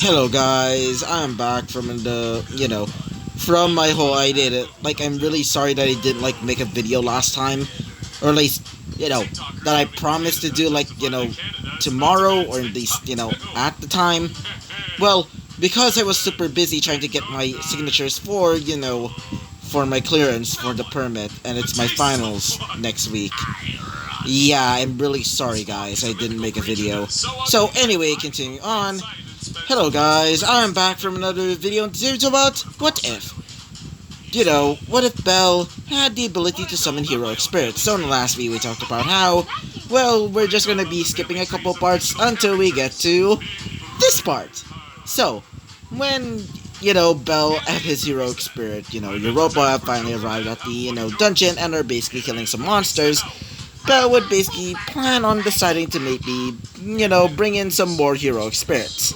Hello guys, I'm back from from my whole idea. Like, I'm really sorry that I didn't make a video last time, or at least that I promised to do tomorrow, or at least at the time. Well, because I was super busy trying to get my signatures for my clearance for the permit, and it's my finals next week. Yeah, I'm really sorry guys, I didn't make a video. So anyway, continuing on. Hello guys, I'm back from another video and today it's about what if. What if Belle had the ability to summon heroic spirits? So in the last video we talked about how, well, we're just gonna be skipping a couple parts until we get to this part. So, when, Belle and his heroic spirit, Europa finally arrived at the, dungeon and are basically killing some monsters, Belle would basically plan on deciding to maybe, bring in some more heroic spirits.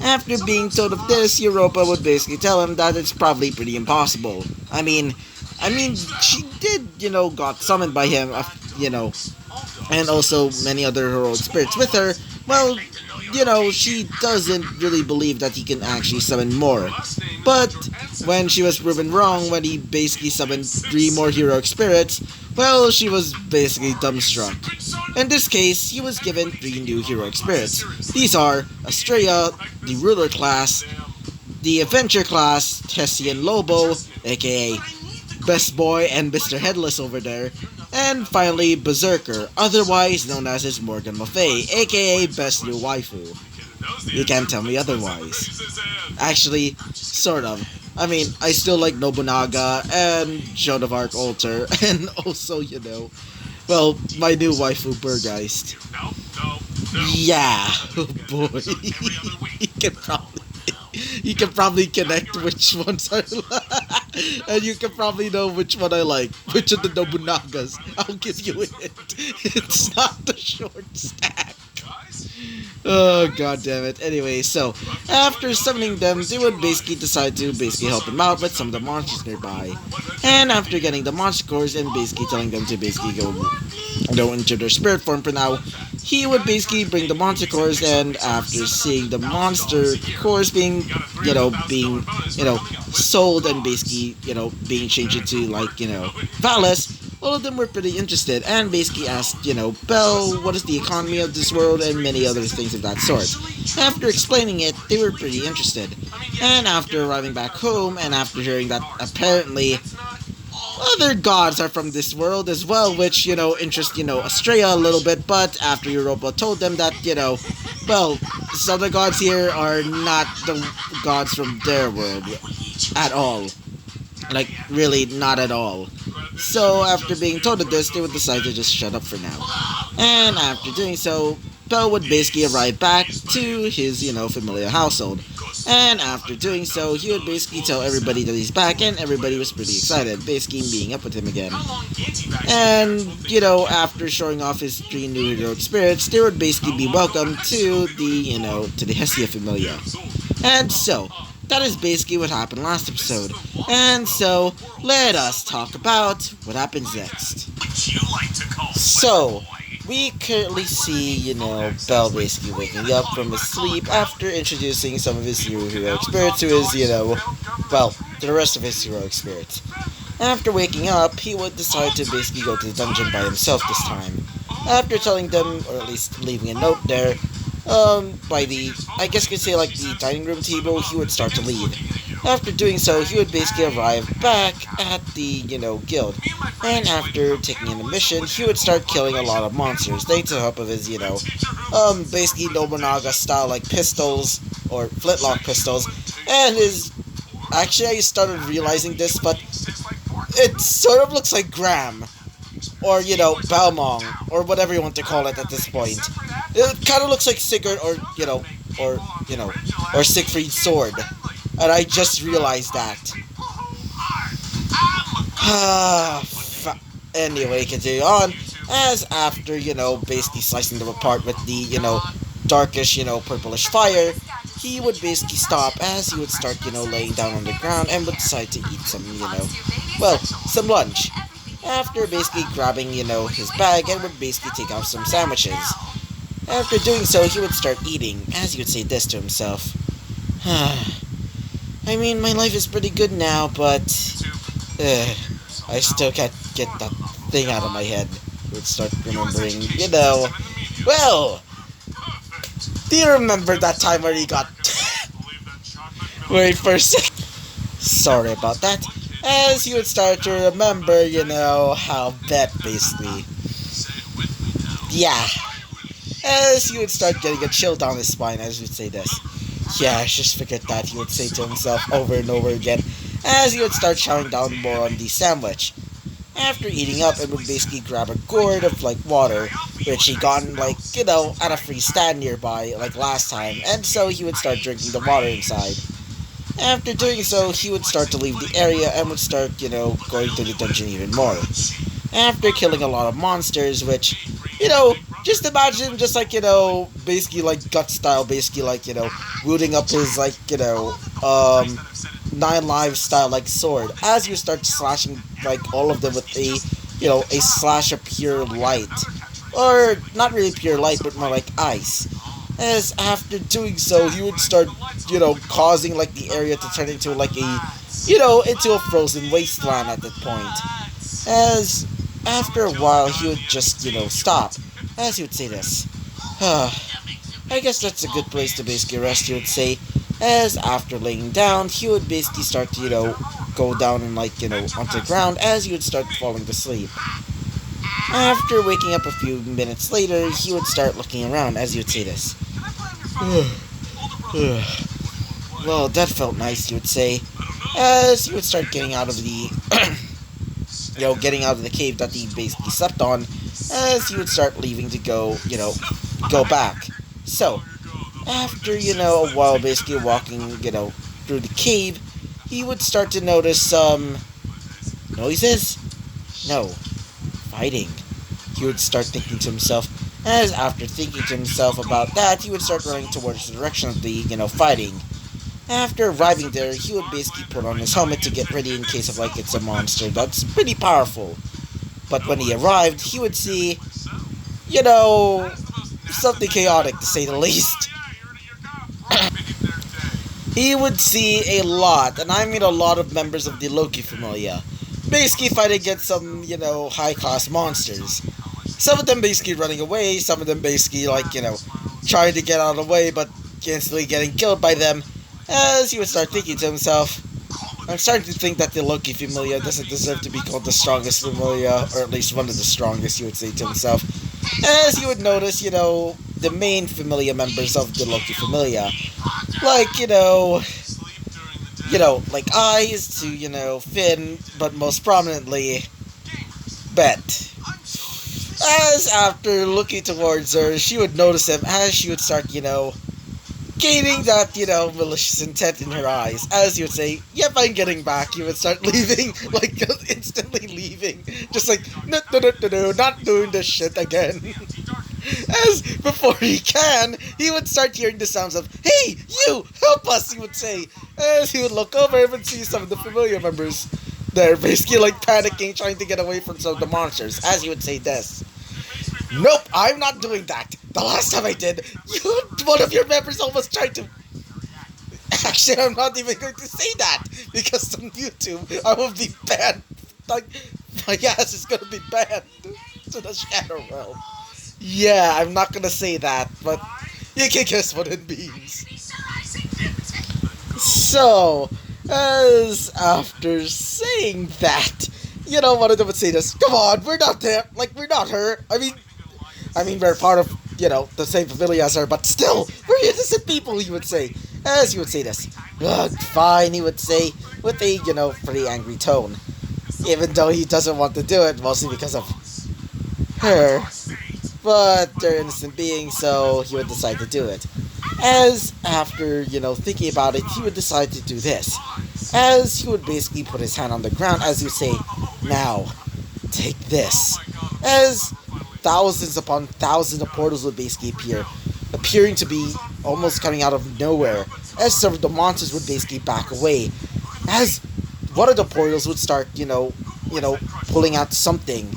After being told of this, Europa would basically tell him that it's probably pretty impossible. I mean, she did, got summoned by him, and also many other heroic spirits with her. Well, she doesn't really believe that he can actually summon more. But when she was proven wrong, when he basically summoned 3 more heroic spirits, well, she was basically dumbstruck. In this case, he was given 3 new heroic spirits. These are Estrella, the Ruler class, the Adventure class, Tessian Lobo, aka Best Boy and Mr. Headless over there, and finally Berserker, otherwise known as his Morgan Le Fay, aka Best New Waifu. You can't tell me otherwise. Actually, sort of. I mean, I still like Nobunaga and Joan of Arc Alter, and also, well, my new waifu, Burgeist. Yeah, oh boy. you can probably connect which ones I like, and you can probably know which one I like. Which of the Nobunagas? I'll give you it. It's not the short stack. Oh, god damn it. Anyway, so, after summoning them, they would basically decide to help him out with some of the monsters nearby. And after getting the monster cores and basically telling them to go into their spirit form for now, he would basically bring the monster cores, and after seeing the monster cores being sold and basically, being changed into, Valis, all of them were pretty interested and basically asked, Belle, what is the economy of this world and many other things of that sort. After explaining it, they were pretty interested. And after arriving back home and after hearing that apparently other gods are from this world as well, which, interest, Estrella a little bit, but after Europa told them that, well, these other gods here are not the gods from their world at all. Like, really, not at all. So, after being told of this, they would decide to just shut up for now. And after doing so, Belle would basically arrive back to his, familiar household. And after doing so, he would basically tell everybody that he's back, and everybody was pretty excited, basically being up with him again. And, after showing off his 3 new heroic spirits, they would basically be welcomed to the Hestia Familia. And so, that is basically what happened last episode. And so, let us talk about what happens next. So, we currently see, Belle basically waking up from his sleep after introducing some of his new heroic spirits to his, to the rest of his heroic spirits. After waking up, he would decide to basically go to the dungeon by himself this time. After telling them, or at least leaving a note there, by the, I guess you could say the dining room table, he would start to lead. After doing so, he would basically arrive back at the, guild. And after taking in a mission, he would start killing a lot of monsters, thanks to the help of his, basically Nobunaga style pistols, or flintlock pistols, and his, actually I started realizing this, but it sort of looks like Graham, or, Balmong, or whatever you want to call it at this point. It kind of looks like Sigurd or Siegfried's sword. And I just realized that. Anyway, continue on. As after, basically slicing them apart with the, darkish, purplish fire, he would basically stop as he would start, laying down on the ground and would decide to eat some, some lunch. After basically grabbing, his bag and would basically take out some sandwiches. After doing so, he would start eating, as he would say this to himself. I mean, my life is pretty good now, but I still can't get that thing out of my head. He would start remembering, well, do you remember that time where he got where he first sorry about that, as he would start to remember, how Bet basically, yeah, as he would start getting a chill down his spine as he would say this. Yeah, I just figured that, he would say to himself over and over again, as he would start chowing down more on the sandwich. After eating up, it would basically grab a gourd of, water, which he gotten, at a free stand nearby, last time, and so he would start drinking the water inside. After doing so, he would start to leave the area and would start, going through the dungeon even more. After killing a lot of monsters, which, just imagine just basically gut style, basically rooting up his nine lives style sword, as you start slashing all of them with a slash of pure light. Or not really pure light, but more like ice. As after doing so, he would start, causing the area to turn into into a frozen wasteland at that point. As after a while, he would just, stop, as he would say this. I guess that's a good place to basically rest, he would say, as after laying down, he would basically start to, go down and, onto the ground, as he would start falling to sleep. After waking up a few minutes later, he would start looking around, as he would say this. Well, that felt nice, he would say, as he would start getting out of the, getting out of the cave that he basically slept on, as he would start leaving to go, go back. So, after, a while basically walking, through the cave, he would start to notice some noises? No, fighting. He would start thinking to himself, as after thinking to himself about that, he would start running towards the direction of the, fighting. After arriving there, he would basically put on his helmet to get ready in case of it's a monster that's pretty powerful. But when he arrived, he would see, something chaotic to say the least. He would see a lot, and I mean a lot of members of the Loki Familia, basically fighting against some, high-class monsters. Some of them basically running away, some of them basically, trying to get out of the way, but instantly getting killed by them, as he would start thinking to himself, I'm starting to think that the Loki Familia doesn't deserve to be called the strongest Familia, or at least one of the strongest, he would say to himself, as he would notice, the main Familia members of the Loki Familia, Eyes to, Finn, but most prominently, Bet. As after looking towards her, she would notice him as she would start, gaining that, malicious intent in her eyes. As he would say, yep, I'm getting back. He would start leaving, just instantly leaving. Just no, not doing this shit again. As before he can, he would start hearing the sounds of, hey, you, help us, he would say. As he would look over and would see some of the Familia members there, basically panicking, trying to get away from some of the monsters. As he would say this. Nope, I'm not doing that. The last time I did, one of your members almost tried to... Actually, I'm not even going to say that, because on YouTube, I will be banned. My ass is going to be banned to the Shadow Realm. Yeah, I'm not going to say that, but you can guess what it means. So, as after saying that, one of them would say this, come on, we're not there, we're not her. I mean, we're part of, the same familia as her, but still, we're innocent people, he would say. As he would say this, ugh, fine, he would say, with a, pretty angry tone. Even though he doesn't want to do it, mostly because of her. But they're innocent beings, so he would decide to do it. As after, thinking about it, he would decide to do this. As he would basically put his hand on the ground, as you say, now, take this. As thousands upon thousands of portals would basically appear, appearing to be almost coming out of nowhere, as some of the monsters would basically back away. As one of the portals would start, pulling out something,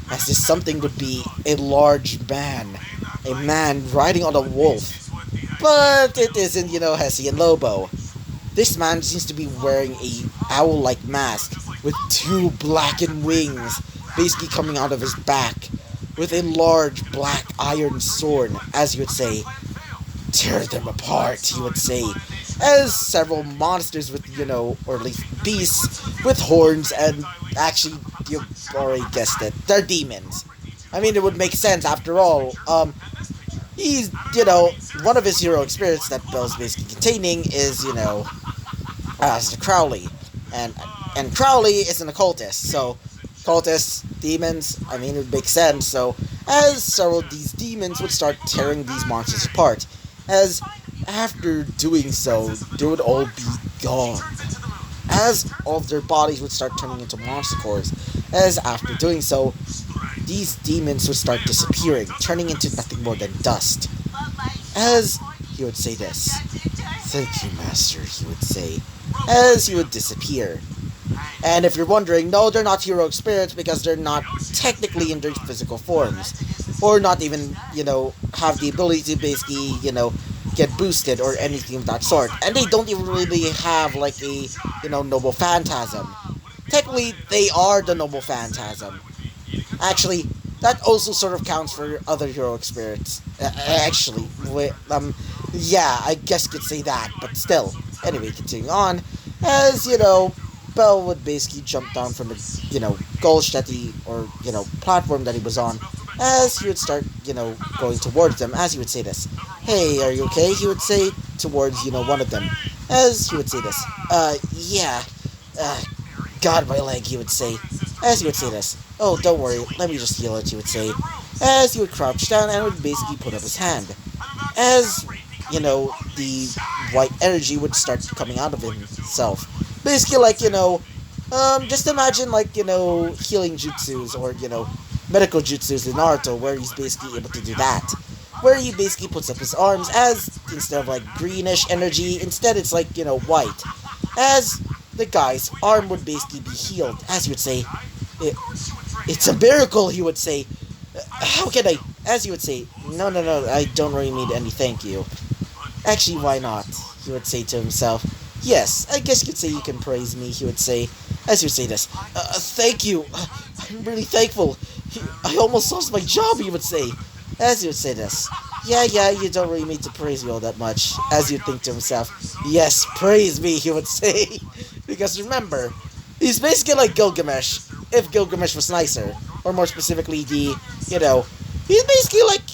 as this something would be a large man, a man riding on a wolf. But it isn't, Hessian Lobo. This man seems to be wearing a owl-like mask with two blackened wings basically coming out of his back with a large black iron sword, as you would say. Tear them apart, he would say, as several monsters with, or at least beasts with horns and actually, you've already guessed it, they're demons. I mean, it would make sense after all. He's, one of his hero spirits that Bell's basically containing is, as the Crowley. And Crowley is an occultist, so cultists, demons, I mean, it would make sense. So, as several of these demons would start tearing these monsters apart, as after doing so, they would all be gone. As all of their bodies would start turning into monster cores, as after doing so, these demons would start disappearing, turning into nothing more than dust. As he would say this, "Thank you, Master," he would say, as he would disappear. And if you're wondering, no, they're not heroic spirits because they're not technically in their physical forms. Or not even, have the ability to basically, get boosted or anything of that sort. And they don't even really have, like, a, noble phantasm. Technically, they are the noble phantasm. Actually, that also sort of counts for other heroic spirits. Yeah, I guess you could say that, but still. Anyway, continuing on, as, Bell would basically jump down from the, gulch that platform that he was on, as he would start, going towards them, as he would say this. "Hey, are you okay?" he would say towards, one of them, as he would say this. Yeah, God, my leg," he would say, as he would say this. "Oh, don't worry, let me just heal it," he would say, as he would crouch down and would basically put up his hand. As, the white energy would start coming out of himself. Basically, like, just imagine, like, healing jutsus or, medical jutsus in Naruto, where he's basically able to do that. Where he basically puts up his arms as, instead of, like, greenish energy, instead it's, like, white. As the guy's arm would basically be healed, as he would say, "It's a miracle," he would say. "How can I?" As he would say, No, I don't really need any thank you." "Actually, why not?" he would say to himself. "Yes, I guess you could say you can praise me," he would say, as he would say this. Thank you. I'm really thankful. I almost lost my job," he would say, as he would say this. Yeah, you don't really need to praise me all that much," as you'd think to himself. "Yes, praise me," he would say. Because remember, he's basically like Gilgamesh, if Gilgamesh was nicer. Or more specifically, he's basically like,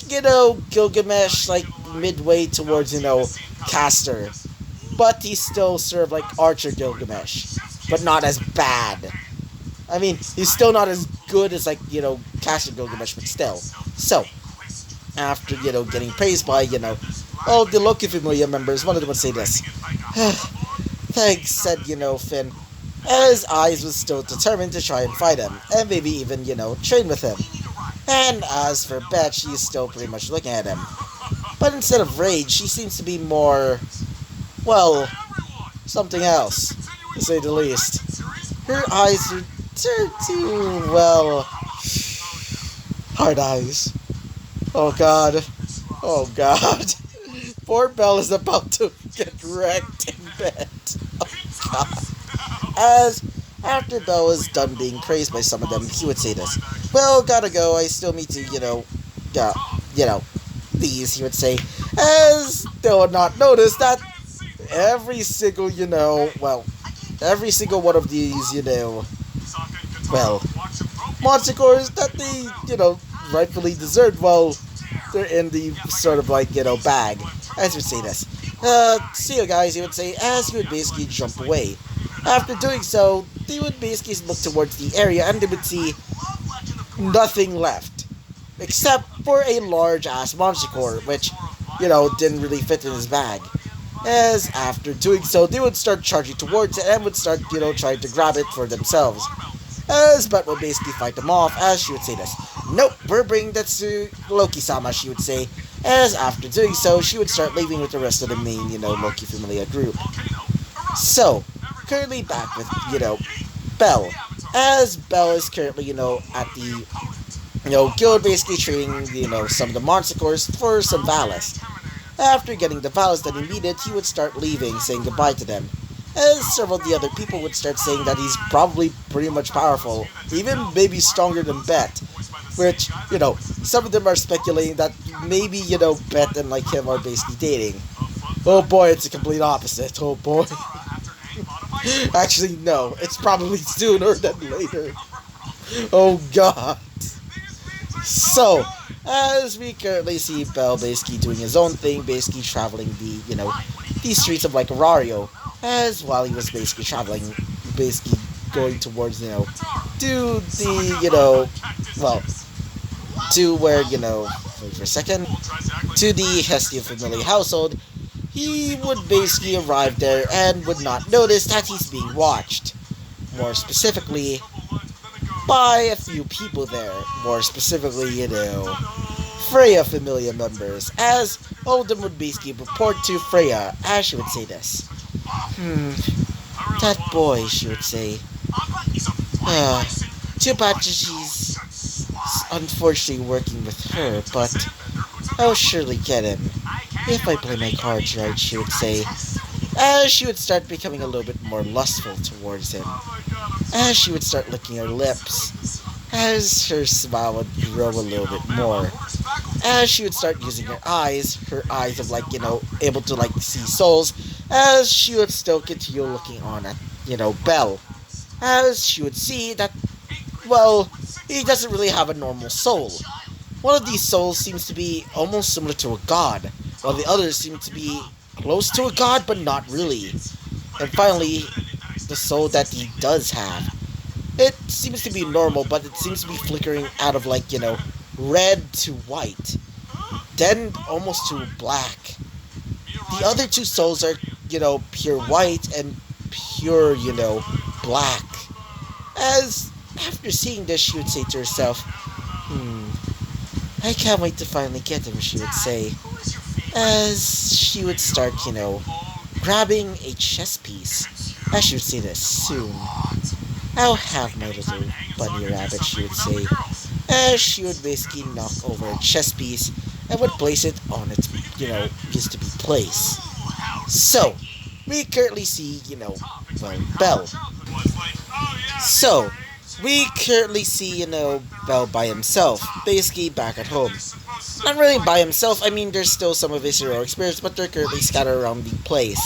Gilgamesh, like, midway towards, Castor. But he's still sort of like Archer Gilgamesh. But not as bad. I mean, he's still not as good as, like, Castor Gilgamesh, but still. So, after, getting praised by, all the Loki Familia members, one of them would say this. "Thanks," said, Finn, as Eyes was still determined to try and fight him, and maybe even, train with him. And as for Bet, she's still pretty much looking at him. But instead of rage, she seems to be more, well, something else, to say the least. Her eyes are turned to, well, hard eyes. Oh god. Poor Belle is about to get wrecked in bed. Oh god. As after Belle was done being praised by some of them, he would say this. "Well, gotta go, I still need to, these," he would say, as they would not notice that every single, every single one of these, monster cores that they, rightfully deserved, well, they're in the sort of like, bag, as he would say this. "See you guys," he would say, as he would basically jump away. After doing so, they would basically look towards the area and they would see nothing left. Except for a large-ass monster core, which, didn't really fit in his bag. As after doing so, they would start charging towards it and would start, trying to grab it for themselves. As Bet would basically fight them off, as she would say this. "Nope, we're bringing that to Loki-sama," she would say. As after doing so, she would start leaving with the rest of the main, Loki Familia group. So, currently back with, Belle. As Belle is currently, at the, Gil would basically trading, some of the Monster for some Valis. After getting the Valis that he needed, he would start leaving, saying goodbye to them. As several of the other people would start saying that he's probably pretty much powerful, even maybe stronger than Bet. Which, some of them are speculating that maybe, Bet and like him are basically dating. Oh boy, it's a complete opposite. Oh boy. Actually, no. It's probably sooner than later. Oh god. So, as we currently see Bell basically doing his own thing, basically traveling the streets of like Arario, as while he was basically traveling, basically going towards, to the, well, to where, wait for a second, to the Hestia family household, he would basically arrive there and would not notice that he's being watched. More specifically, by a few people there. More specifically, Freya familiar members, as all of them would basically report to Freya, as she would say this. That boy, she would say. Too bad she's unfortunately working with her, but I'll surely get him. If I play my cards right, she would say, as she would start becoming a little bit more lustful towards him. As she would start licking her lips, as her smile would grow a little bit more. As she would start using her eyes of like, able to like see souls, as she would still continue looking on at, Belle. As she would see that, well, he doesn't really have a normal soul. One of these souls seems to be almost similar to a god, while the others seem to be close to a god, but not really. And finally, the soul that he does have. It seems to be normal, but it seems to be flickering out of like, red to white. Then almost to black. The other two souls are, pure white and pure, black. As after seeing this, she would say to herself, I can't wait to finally get him, she would say. As she would start, grabbing a chess piece. As she would say this, soon. I'll have my little bunny rabbit, she would say. As she would basically knock over a chess piece and would place it on its, used to be place. So, we currently see, Belle. So, we currently see, Belle by himself, basically back at home. Not really by himself, I mean, there's still some of his heroic spirits, but they're currently scattered around the place.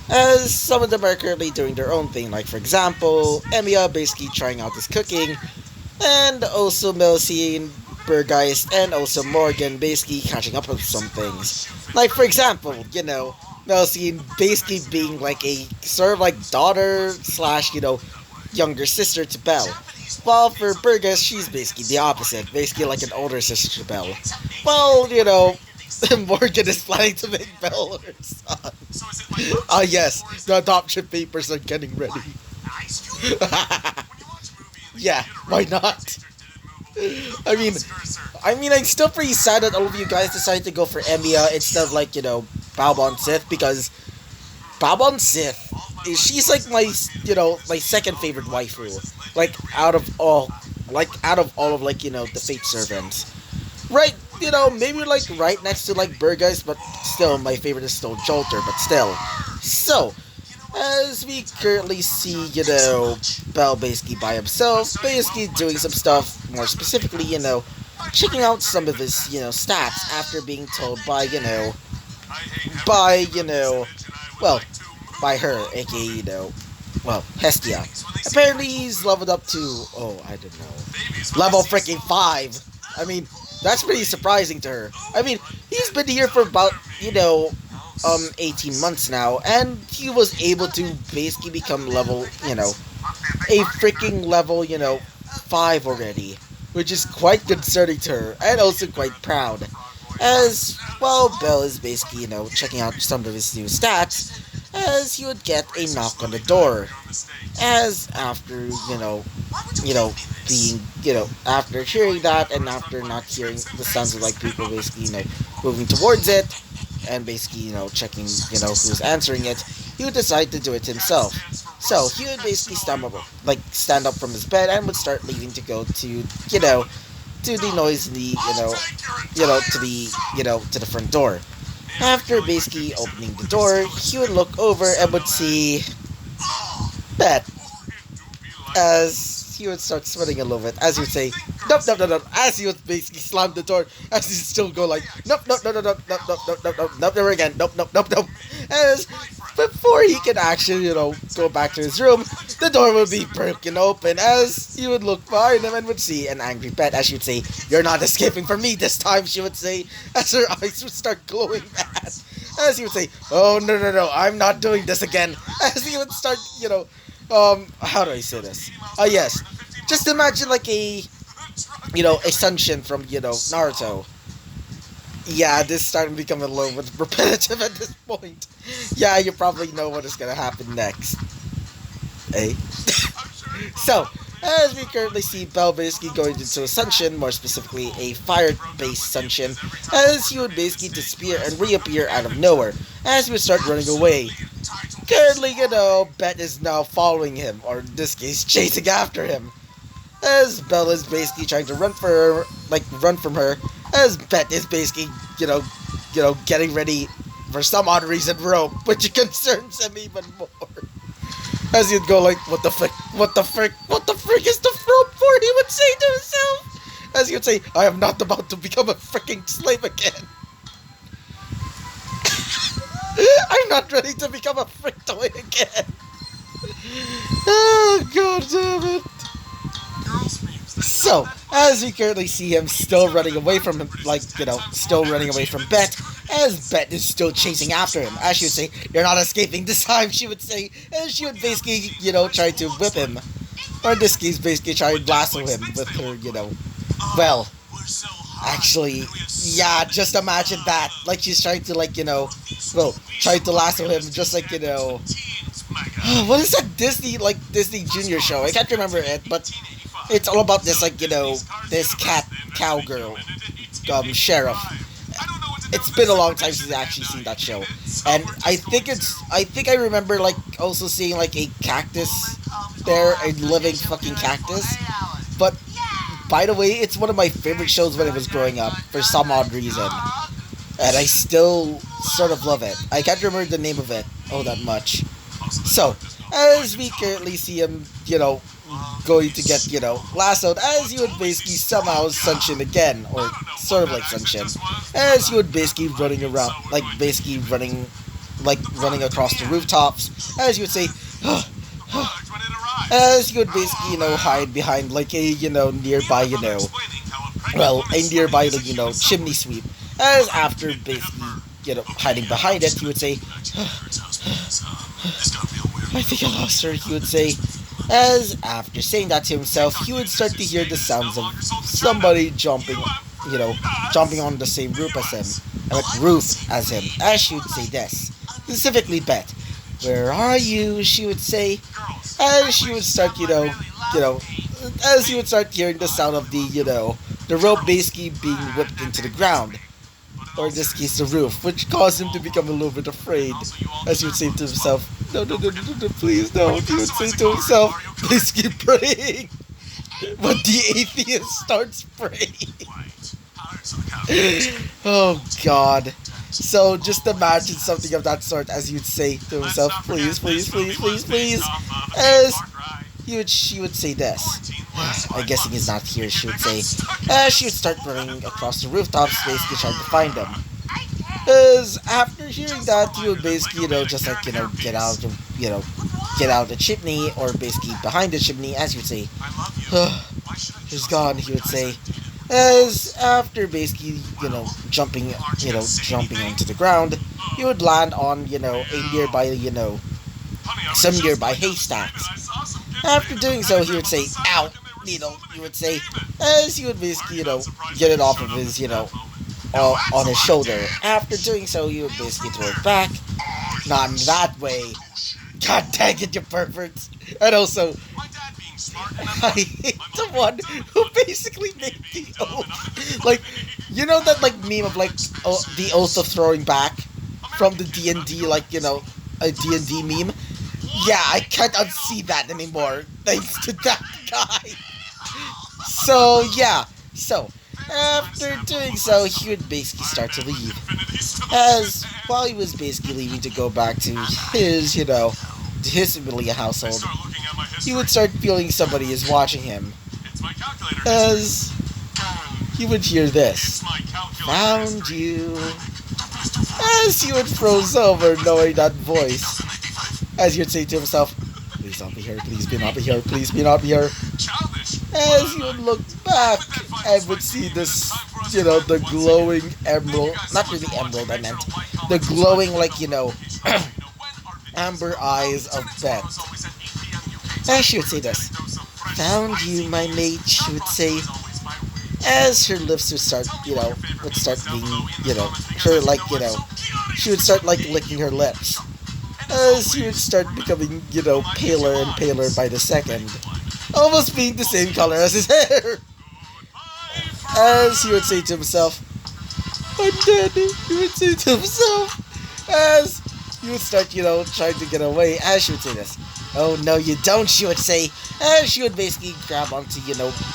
As some of them are currently doing their own thing, like for example, Emiya basically trying out his cooking, and also Melcy, Burgeist, and also Morgan basically catching up with some things. Like for example, Melcy basically being like a sort of like daughter slash, younger sister to Belle. While for Burgess, she's basically the opposite, basically like an older sister to Belle. Well, Morgan is planning to make Belle her son. Yes, the adoption papers are getting ready. Yeah, why not? I mean, I'm still pretty sad that all of you guys decided to go for Emiya instead of like, Balbon Sith, because Balbon Sith, she's like my second favorite waifu. Like out of all of like, the Fate servants. Right, maybe like right next to like Burgeist, but still my favorite is still Jolter, but still. So, as we currently see, Bell basically by himself, basically doing some stuff, more specifically, checking out some of his, stats after being told by, well, by her, aka, Hestia. Apparently he's leveled up to, I don't know, level freaking 5. I mean, that's pretty surprising to her. I mean, he's been here for about, 18 months now, and he was able to basically become level, a freaking level, 5 already, which is quite concerning to her, and also quite proud. As, well, Bell is basically, checking out some of his new stats, as he would get a knock on the door. As after, being, after hearing that, and after not hearing the sounds of, like, people basically, moving towards it, and basically, checking, who's answering it, he would decide to do it himself. So, he would basically stand up from his bed and would start leaving to go to, to the noise in the, to the, to the front door. After basically opening the door, he would look over and would see Beth, as he would start sweating a little bit, as he would say, nope, nope, nope, nope, as he would basically slam the door, as he still go like, nope, nope, nope, nope, nope, nope, nope, nope, nope, nope, nope, never again, nope, nope, nope, nope, as before he can actually, go back to his room, the door would be broken open, as he would look behind him and would see an angry Beth, as she would say, you're not escaping from me this time, she would say, as her eyes would start glowing mad, as he would say, oh, no, no, no, I'm not doing this again, as he would start, how do I say this? Yes. Just imagine like a Sunshin from, Naruto. Yeah, this is starting to become a little bit repetitive at this point. Yeah, you probably know what is gonna happen next. Eh? So, as we currently see Bell basically going into a Sunshin, more specifically a fire-based Sunshin, as he would basically disappear and reappear out of nowhere, as he would start running away. Currently, Bet is now following him, or in this case, chasing after him. As Belle is basically trying to run from her, as Bet is basically, getting ready for some odd reason rope, which concerns him even more. As he'd go like, what the frick is the rope for? He would say to himself. As he would say, I am not about to become a freaking slave again. I'm not ready to become a frick toy again. Oh, god damn it. So, as we currently see him still running away from him, still running away from Bet, as Bet is still chasing after him, as she would say, you're not escaping this time, she would say, and she would basically, try to whip him, or in this case, basically try to lasso him with her, well, actually, yeah, just imagine that, like she's trying to, trying to lasso him, just like, what is that Disney Junior show? I can't remember it, but it's all about this, this cowgirl, sheriff. It's been a long time since I've actually seen that show, and I think I remember, also seeing, a cactus there, a living fucking cactus, but, by the way, it's one of my favorite shows when I was growing up, for some odd reason, and I still sort of love it. I can't remember the name of it all that much. So, as we currently see him, going to get, lassoed, as he would basically somehow Sunshin again, or sort of like Sunshin, as he would basically running around, running across the rooftops, as you would say, as he would basically, hide behind, nearby, a nearby, chimney sweep, as after basically, hiding behind it, he would say, I think I lost her, he would say, as after saying that to himself, he would start to hear the sounds of somebody jumping on the same roof as him, as she would say this, specifically Bet, where are you, she would say, as she would start, as he would start hearing the sound of the rope basically being whipped into the ground, or in this case the roof, which caused him to become a little bit afraid, as he would say to himself, no, no, no, no, no, no, please, no, he would say to himself, basically praying, but the atheist starts praying. Oh god. So just imagine something of that sort, as you'd say to himself, please, please, please, please, please, as she would say this. I'm guessing he's not here, she would say, as she would start running across the rooftops, basically trying to find him. As after hearing that, he would basically, just get out of the chimney, or basically behind the chimney, as you would say, he's gone, he would say, as after basically, jumping onto the ground, he would land on, a nearby, some nearby haystacks. After doing so, he would say, ow, he would say, as he would basically, get it off of his, on his shoulder. After doing so, he would basically throw it back. Not in that way. God dang it, you perverts. And also, I hate the one who basically made the oath. That, meme of, the oath of throwing back from the D&D, a D&D meme? Yeah, I can't unsee that anymore, thanks to that guy. So, yeah, So, after doing so, he would basically start to leave. As while he was basically leaving to go back to his, to his familiar household, he would start feeling somebody is watching him. As he would hear this. Found you. As he would froze over knowing that voice. As he would say to himself, please not be here, please be not be here, please be not be here. As he would look back and would see this, the glowing emerald, not really emerald, I meant, the glowing, amber eyes of Beth. As she would say this, found you, my mate, she would say, as her lips would start, would start being, she would start, licking her lips. As she would start becoming, paler and paler by the second. Almost being the same color as his hair. As he would say to himself, I'm dead, he would say to himself. As he would start, trying to get away. As she would say this, oh no you don't, she would say. As she would basically grab onto,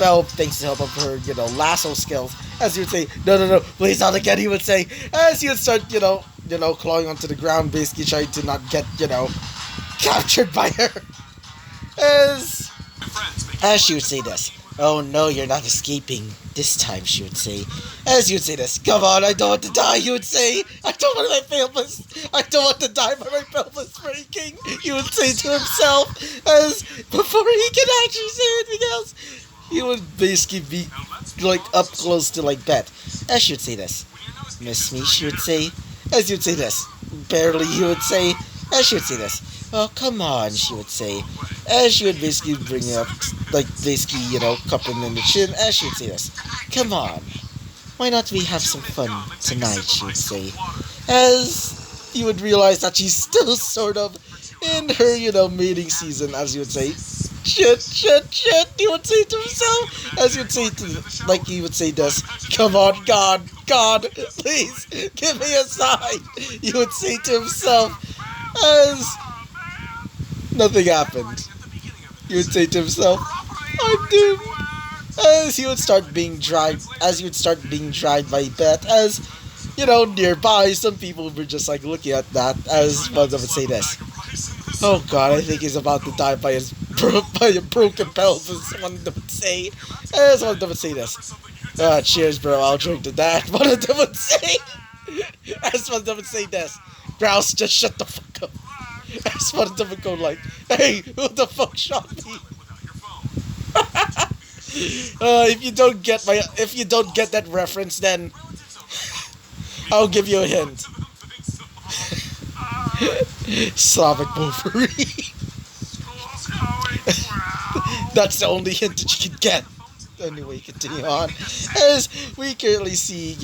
Belle, thanks to the help of her, lasso skills. As he would say, no, please not again, he would say. As he would start, clawing onto the ground, basically trying to not get, captured by her. As she would say this, oh no, you're not escaping. This time, she would say. As you would say this, come on, I don't want to die, you would say. I don't want my pelvis to die by my pelvis breaking, he would say to himself. As before he can actually say anything else, he would basically be, up close to, Beth. As she would say this, miss me, she would say. As you would say this, barely, he would say. As she would say this, oh, come on, she would say. As she would basically bring it up, cup him in the chin. As she would say this, come on, why not we have some fun tonight, she would say. As you would realize that she's still sort of in her, mating season, as you would say, shit, he would say to himself. As you would say he would say this, come on, God, please, give me a sign, he would say to himself. As nothing happened, he would say to himself, I'm doomed. As he would start being dragged, by Beth, as, nearby, some people were just, looking at that, as one of them would say this, oh god, I think he's about to die by a broken pelvis, one of them would say. As one of them would say this, cheers bro, I'll drink to that, one of them would say. As one of them would say this, Grouse, just shut the fuck up. As one of them would go hey, who the fuck shot me? If you don't get that reference, then I'll give you a hint. Slavic Wolverine. That's the only hint that you can get. Anyway, continue on. As we currently see,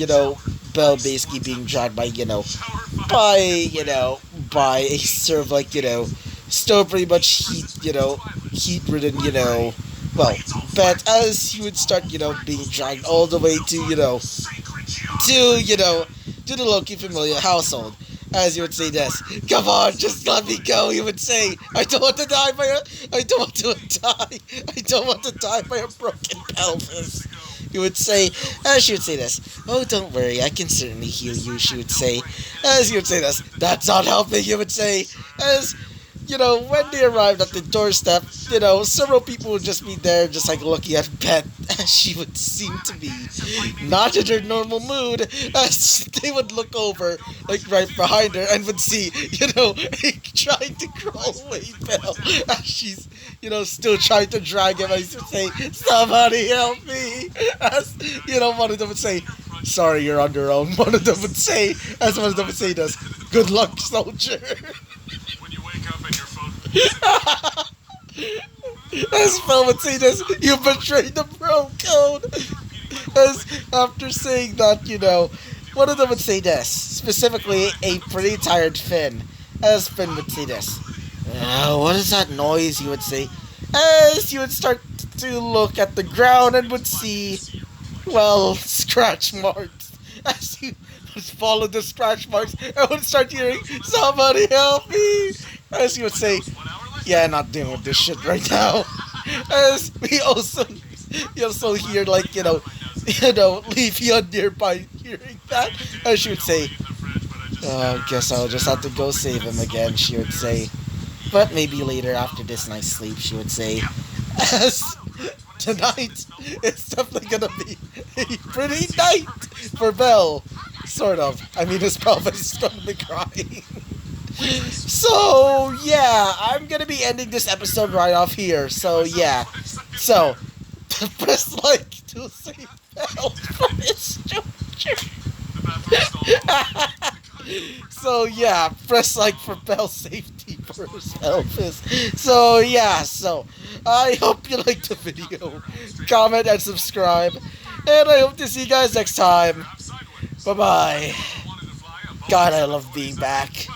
Belle basically being dragged by, by a sort of still pretty much heat-ridden, but as he would start, being dragged all the way to the Loki familiar household. As he would say this, come on, just let me go, he would say. I don't want to die by a broken pelvis, he would say. As she would say this, oh, don't worry, I can certainly heal you, she would say. As he would say this, that's not helping, he would say. As, when they arrived at the doorstep, several people would just be there, just looking at Beth, as she would seem to be not in her normal mood, as they would look over, right behind her, and would see, trying to crawl away Belle, as she's, still trying to drag him, as would say, somebody help me, as, one of them would say, sorry, you're on your own, one of them would say, as one of them would say this, good luck, soldier. As Phil would say this, you betrayed the bro code. As after saying that, one of them would say this, specifically a pretty tired Finn. As Finn would say this, what is that noise, he would say. As you would start to look at the ground and would see, scratch marks. As you would follow the scratch marks and would start hearing, somebody help me. As you would say, yeah, not dealing with this shit right now. As we also hear, leave you nearby hearing that. And she would say, guess I'll just have to go save him again, she would say. But maybe later after this night's sleep, she would say, as tonight, it's definitely gonna be a pretty night for Belle. Sort of. I mean, it's probably starting to crying. So, yeah, I'm gonna be ending this episode right off here. So, yeah. So, press like to save Belle from his structure. So yeah, press like for Bell's safety for his Elvis. So yeah, so I hope you liked the video. Comment and subscribe. And I hope to see you guys next time. Bye bye. God, I love being back.